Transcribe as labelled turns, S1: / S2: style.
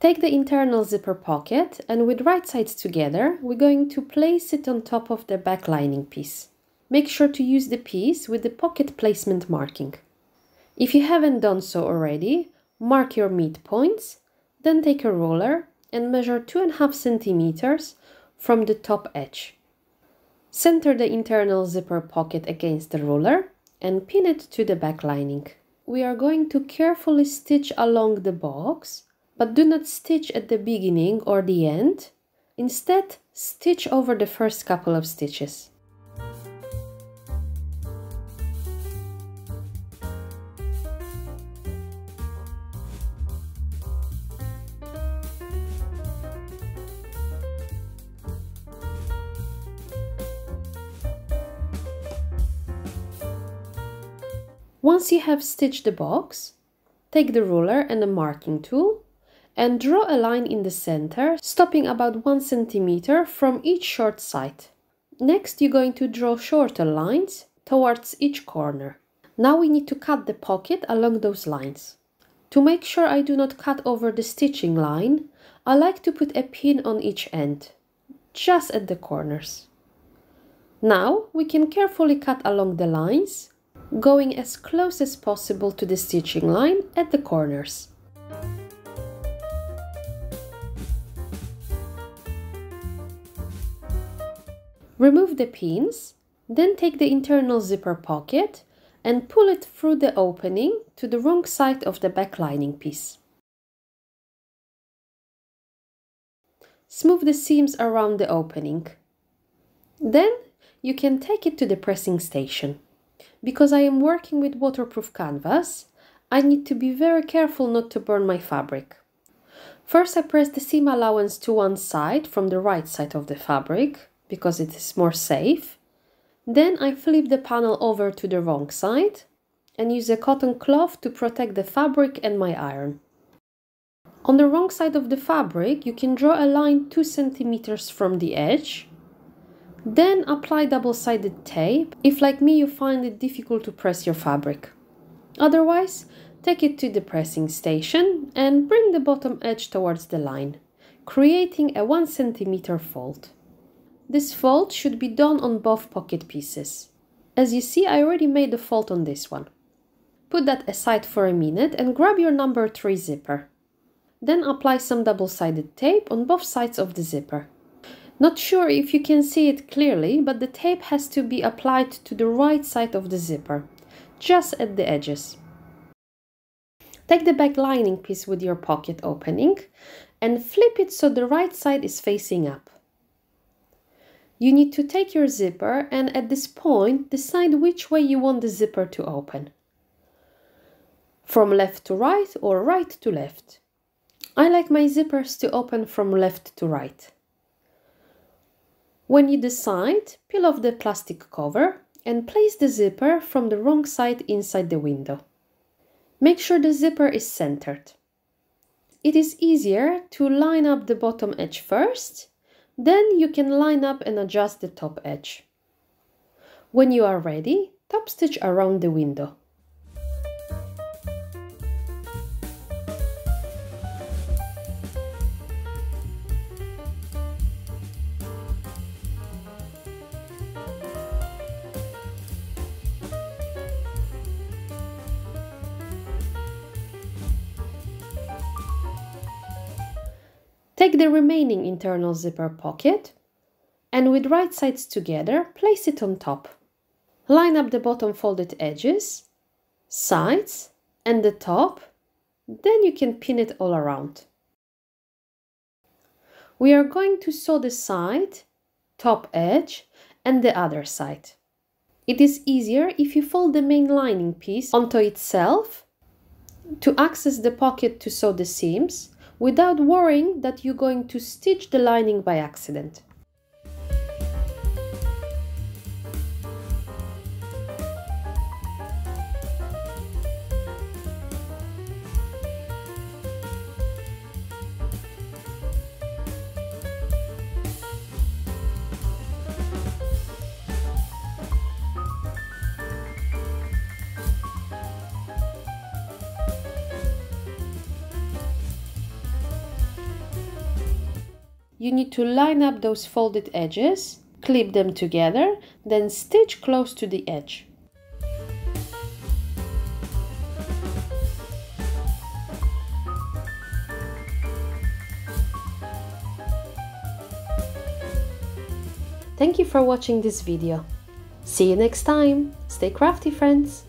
S1: Take the internal zipper pocket and with right sides together, we're going to place it on top of the back lining piece. Make sure to use the piece with the pocket placement marking. If you haven't done so already, mark your midpoints, then take a ruler and measure 2.5 centimeters from the top edge. Center the internal zipper pocket against the ruler and pin it to the back lining. We are going to carefully stitch along the box, but do not stitch at the beginning or the end. Instead, stitch over the first couple of stitches. Once you have stitched the box, take the ruler and a marking tool and draw a line in the center, stopping about 1 centimeter from each short side. Next, you're going to draw shorter lines towards each corner. Now we need to cut the pocket along those lines. To make sure I do not cut over the stitching line, I like to put a pin on each end, just at the corners. Now we can carefully cut along the lines, going as close as possible to the stitching line at the corners. Remove the pins, then take the internal zipper pocket and pull it through the opening to the wrong side of the back lining piece. Smooth the seams around the opening. Then you can take it to the pressing station. Because I am working with waterproof canvas, I need to be very careful not to burn my fabric. First, I press the seam allowance to one side from the right side of the fabric, because it is more safe. Then I flip the panel over to the wrong side and use a cotton cloth to protect the fabric and my iron. On the wrong side of the fabric, you can draw a line 2 centimeters from the edge. Then apply double-sided tape if, like me, you find it difficult to press your fabric. Otherwise, take it to the pressing station and bring the bottom edge towards the line, creating a 1 centimeter fold. This fold should be done on both pocket pieces. As you see, I already made a fold on this one. Put that aside for a minute and grab your number 3 zipper. Then apply some double-sided tape on both sides of the zipper. Not sure if you can see it clearly, but the tape has to be applied to the right side of the zipper, just at the edges. Take the back lining piece with your pocket opening and flip it so the right side is facing up. You need to take your zipper and at this point decide which way you want the zipper to open. From left to right or right to left. I like my zippers to open from left to right. When you decide, peel off the plastic cover and place the zipper from the wrong side inside the window. Make sure the zipper is centered. It is easier to line up the bottom edge first, then you can line up and adjust the top edge. When you are ready, top stitch around the window. Take the remaining internal zipper pocket and with right sides together, place it on top. Line up the bottom folded edges, sides and the top, then you can pin it all around. We are going to sew the side, top edge and the other side. It is easier if you fold the main lining piece onto itself to access the pocket to sew the seams, without worrying that you're going to stitch the lining by accident. you need to line up those folded edges, clip them together, then stitch close to the edge. Thank you for watching this video. See you next time. Stay crafty, friends!